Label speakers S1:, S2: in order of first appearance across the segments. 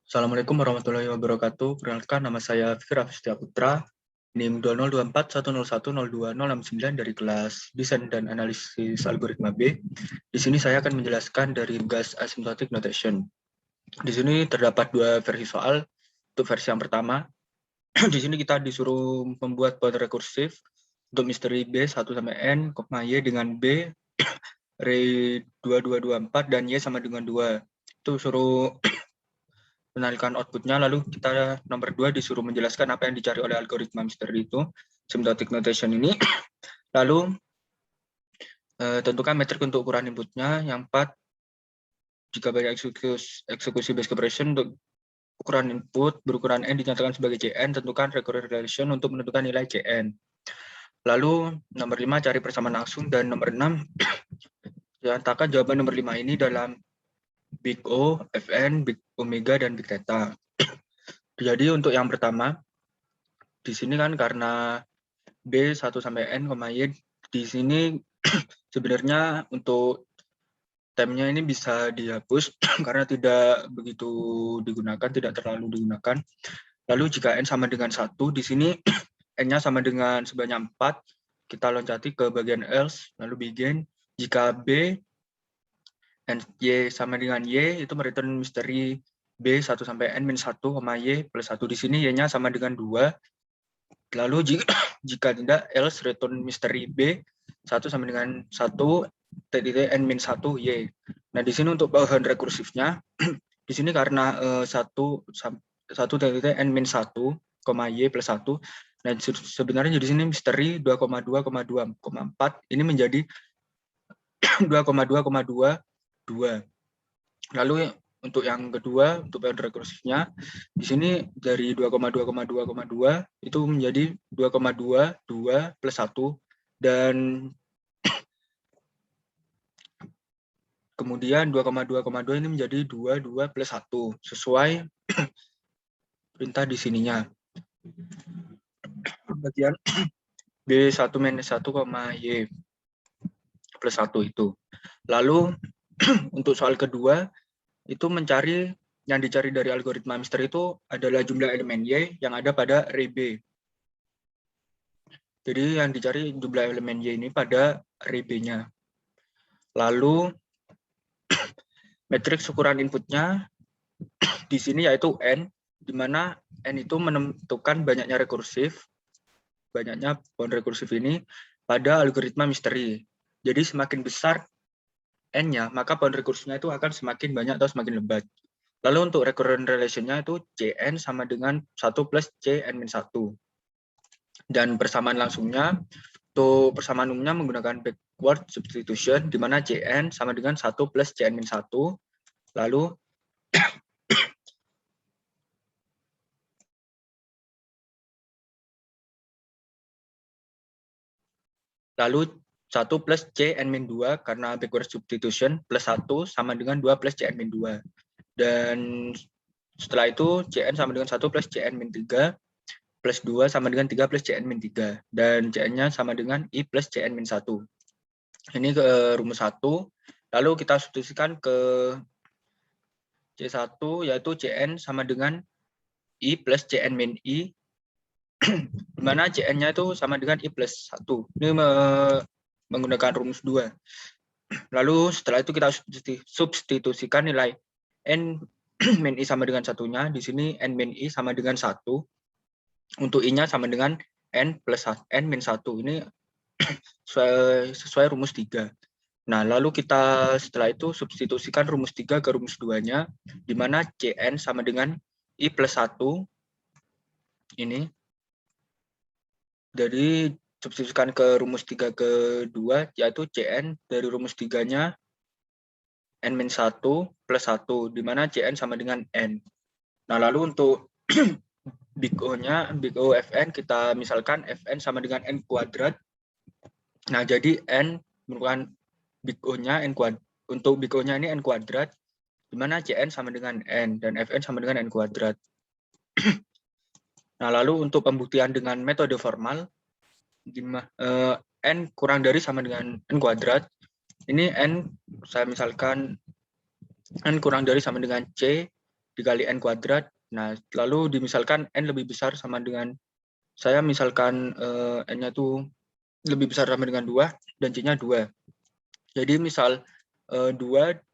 S1: Assalamualaikum warahmatullahi wabarakatuh. Perkenalkan, nama saya Fikri Afistia Putra, NIM 20241010269 dari kelas Desain dan Analisis Algoritma B. Di sini saya akan menjelaskan dari tugas Asymptotic Notation. Di sini terdapat dua versi soal. Untuk versi yang pertama, di sini kita disuruh membuat pointer rekursif untuk misteri B 1 sampai N, Y dengan B, array 2224 dan Y sama dengan 2. Itu suruh menarikan outputnya, lalu kita nomor 2 disuruh menjelaskan apa yang dicari oleh algoritma misteri itu, asymptotic notation ini. Lalu tentukan metrik untuk ukuran inputnya. Yang 4, jika banyak eksekusi basic operation untuk ukuran input berukuran n dinyatakan sebagai Cn, tentukan recurrent relation untuk menentukan nilai Cn. Lalu nomor 5, cari persamaan langsung, dan nomor 6, nyatakan jawaban nomor 5 ini dalam Big O, Fn, Big Omega, dan Big Theta. Jadi untuk yang pertama, di sini kan karena B 1 sampai N, Y, di sini sebenarnya untuk temnya ini bisa dihapus karena tidak begitu digunakan, tidak terlalu digunakan. Lalu jika N sama dengan 1, di sini N-nya sama dengan sebanyak 4, kita loncati ke bagian else, lalu begin. Jika B and Y sama dengan Y, itu mereturn misteri B 1 sampai N min 1, Y plus 1. Di sini Y-nya sama dengan 2. Lalu jika tidak, else return misteri B 1 sama dengan 1, N min 1, Y. Nah, di sini untuk bahan rekursifnya, di sini karena 1 N min 1, Y plus 1, nah sebenarnya di sini misteri 2,2,2,4 ini menjadi 2,2,22. Lalu untuk yang kedua, untuk bahan rekursifnya, di sini dari 2,2,2,2 itu menjadi 2,22 plus 1, dan kemudian 2,2,2 ini menjadi 22 plus 1, sesuai perintah di sininya. Bagian B1 minus 1, Y plus 1 itu. Lalu untuk soal kedua, itu mencari, yang dicari dari algoritma misteri itu adalah jumlah elemen Y yang ada pada array B. Jadi yang dicari jumlah elemen Y ini pada array B-nya. Lalu matriks ukuran inputnya di sini yaitu N, di mana N itu menentukan banyaknya rekursif, banyaknya pohon rekursif ini pada algoritma misteri. Jadi semakin besar N-nya, maka pohon rekursifnya itu akan semakin banyak atau semakin lebat. Lalu untuk recurrent relation-nya itu Cn sama dengan 1 plus Cn-1. Dan persamaan langsungnya, untuk persamaan umumnya menggunakan backward substitution, di mana Cn sama dengan 1 plus Cn-1. Lalu Lalu 1 plus Cn-2 karena backward substitution, plus 1 sama dengan 2 plus Cn-2. Dan setelah itu Cn sama dengan 1 plus Cn-3, plus 2 sama dengan 3 plus Cn-3. Dan Cn-nya sama dengan I plus Cn-1. Ini ke rumus 1. Lalu kita substitusikan ke C1, yaitu Cn sama dengan I plus Cn-I, di mana Cn-nya itu sama dengan I plus 1. Ini menggunakan rumus 2. Lalu setelah itu kita substitusikan nilai N min I sama dengan 1-nya. Di sini N min I sama dengan 1. Untuk I-nya sama dengan N plus N min 1. Ini sesuai rumus 3. Nah, lalu kita setelah itu substitusikan rumus 3 ke rumus 2-nya, di mana Cn sama dengan I plus 1. Ini. Jadi substitusikan ke rumus 3 ke 2, yaitu Cn dari rumus 3-nya N-1 plus 1, di mana Cn sama dengan N. Nah, lalu untuk Big O-nya, Big O Fn, kita misalkan Fn sama dengan N kuadrat. Nah, jadi N merupakan Big O-nya N kuadrat. Untuk Big O-nya ini N kuadrat, di mana Cn sama dengan N, dan Fn sama dengan N kuadrat. Nah, lalu untuk pembuktian dengan metode formal, N kurang dari sama dengan N kuadrat. Ini N, saya misalkan N kurang dari sama dengan C, dikali N kuadrat. Nah, lalu dimisalkan N lebih besar sama dengan, saya misalkan N-nya itu lebih besar sama dengan 2 dan C-nya 2. Jadi misal 2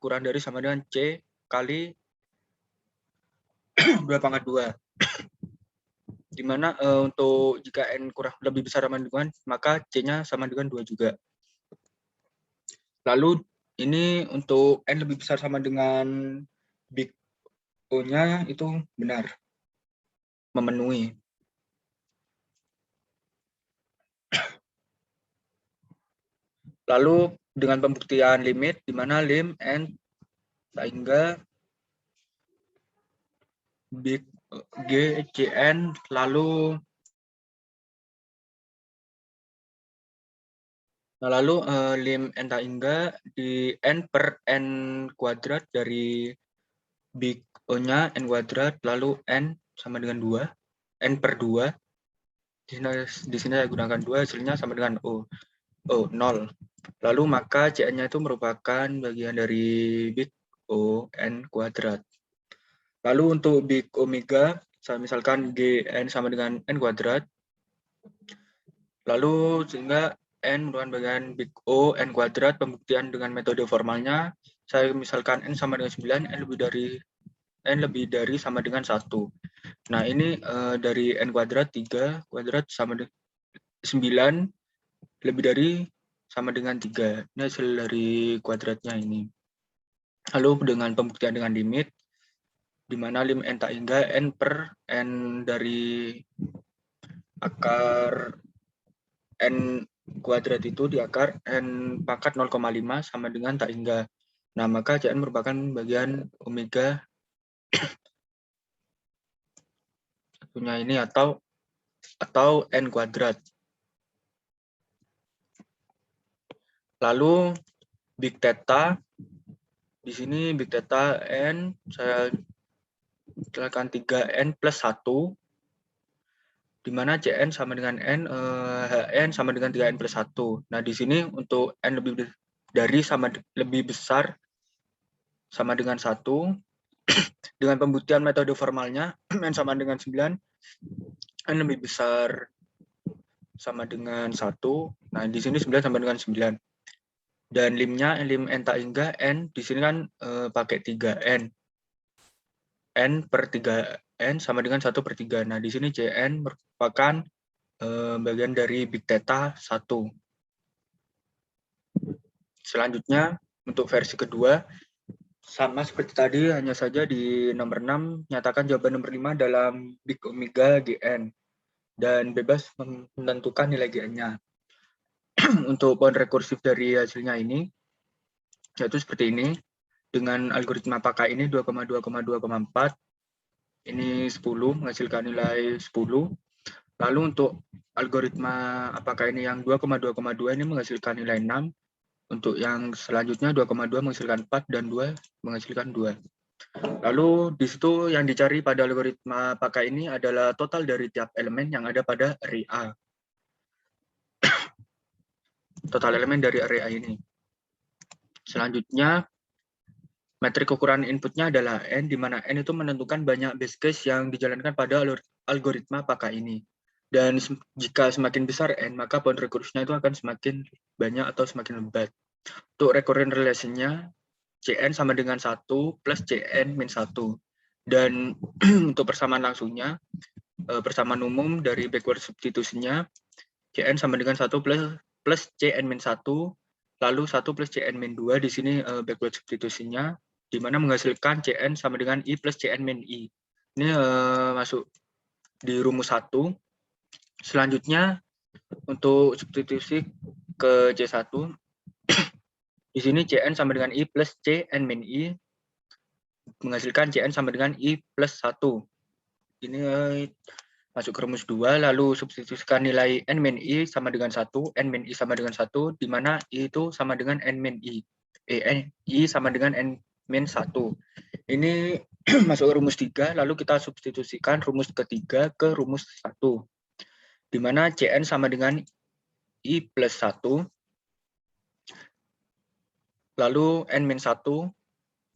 S1: kurang dari sama dengan C kali 2 pangkat 2. Di mana untuk jika N kurang lebih besar sama dengan, maka C-nya sama dengan 2 juga. Lalu ini untuk N lebih besar sama dengan big O-nya itu benar, memenuhi. Lalu dengan pembuktian limit, di mana lim N sehingga big G Cn lalu lim N hingga di N per N kuadrat dari big O-nya N kuadrat lalu N sama dengan 2, N per 2. Di sini saya gunakan 2, hasilnya sama dengan O. 0. Lalu maka Cn-nya itu merupakan bagian dari big O N kuadrat. Lalu untuk big omega, misalkan Gn sama dengan N kuadrat, lalu sehingga N merupakan bagian big O N kuadrat, pembuktian dengan metode formalnya, saya misalkan N sama dengan 9, N lebih dari sama dengan 1. Nah ini dari N kuadrat, 3 kuadrat sama dengan 9, lebih dari sama dengan 3. Ini hasil dari kuadratnya ini. Lalu dengan pembuktian dengan limit, di mana lim N tak hingga N per N dari akar N kuadrat itu di akar N pangkat 0,5 sama dengan tak hingga. Nah, maka Cn merupakan bagian omega punya ini atau N kuadrat. Lalu big theta, di sini big theta N, saya silakan 3N plus 1, di mana Cn sama dengan N, Hn sama dengan 3N plus 1. Nah, di sini untuk N lebih dari lebih besar sama dengan 1, dengan pembuktian metode formalnya, N sama dengan 9, N lebih besar sama dengan 1. Nah, di sini 9 sama dengan 9. Dan limnya, lim N tak hingga N, di sini kan pakai 3N. N per 3N sama dengan 1 per 3. Nah, di sini Cn merupakan bagian dari big theta 1. Selanjutnya, untuk versi kedua, sama seperti tadi, hanya saja di nomor 6, nyatakan jawaban nomor 5 dalam big omega Gn. Dan bebas menentukan nilai Gn-nya. Untuk poin rekursif dari hasilnya ini, yaitu seperti ini. Dengan algoritma pakai ini 2,2,2,4, ini 10, menghasilkan nilai 10. Lalu untuk algoritma apakah ini yang 2,2,2 ini menghasilkan nilai 6. Untuk yang selanjutnya 2,2 menghasilkan 4 dan 2 menghasilkan 2. Lalu di situ yang dicari pada algoritma pakai ini adalah total dari tiap elemen yang ada pada array A. Total elemen dari array A ini. Selanjutnya, metrik ukuran inputnya adalah N, di mana N itu menentukan banyak base case yang dijalankan pada algoritma pakai ini. Dan jika semakin besar N, maka poin rekursifnya itu akan semakin banyak atau semakin lebat. Untuk recurrent relation-nya, Cn sama dengan 1 plus Cn min 1. Dan untuk persamaan langsungnya, persamaan umum dari backward substitution-nya, Cn sama dengan 1 plus Cn min 1, lalu 1 plus Cn min 2, di sini backward substitution-nya, di mana menghasilkan Cn sama dengan I plus Cn min I. Ini masuk di rumus 1. Selanjutnya, untuk substitusi ke C1, di sini Cn sama dengan I plus Cn min I, menghasilkan Cn sama dengan I plus 1. Ini masuk ke rumus 2, lalu substitusikan nilai N min I sama dengan 1, N min I sama dengan 1, di mana I itu sama dengan N min I. I sama dengan N min 1. Ini masuk ke rumus 3, lalu kita substitusikan rumus ketiga ke rumus 1. Di mana Cn sama dengan I plus 1, lalu N min 1,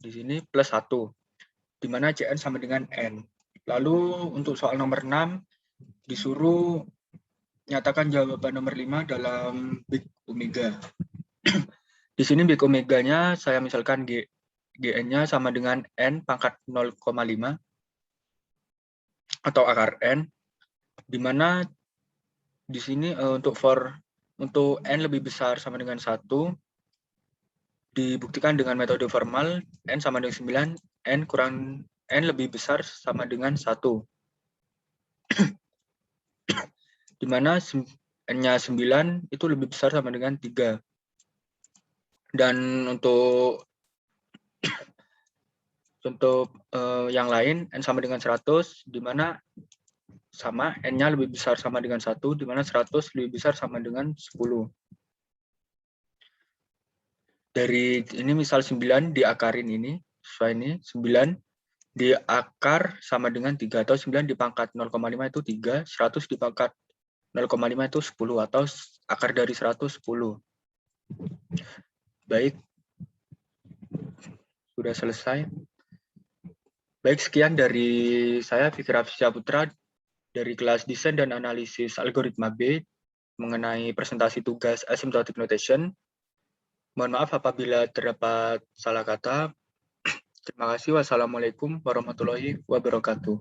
S1: di sini plus 1. di mana Cn sama dengan N. Lalu untuk soal nomor 6, disuruh nyatakan jawaban nomor 5 dalam big omega. Di sini big omeganya saya misalkan Gn-nya sama dengan N pangkat 0,5 atau akar N, di mana di sini untuk N lebih besar sama dengan 1, dibuktikan dengan metode formal N sama dengan 9, N kurang N lebih besar sama dengan 1. Di mana N-nya 9 itu lebih besar sama dengan 3. Dan untuk yang lain, N sama dengan 100, di mana sama N-nya lebih besar sama dengan 1, di mana 100 lebih besar sama dengan 10. Dari ini misal 9 diakarin ini, sesuai ini, 9 diakar sama dengan 3, atau 9 di pangkat 0,5 itu 3, 100 di pangkat 0,5 itu 10, atau akar dari 100, 10. Baik, sudah selesai. Baik, sekian dari saya, Fikri Afsya Putra, dari kelas Desain dan Analisis Algoritma B, mengenai presentasi tugas asymptotic notation. Mohon maaf apabila terdapat salah kata. Terima kasih. Wassalamualaikum warahmatullahi wabarakatuh.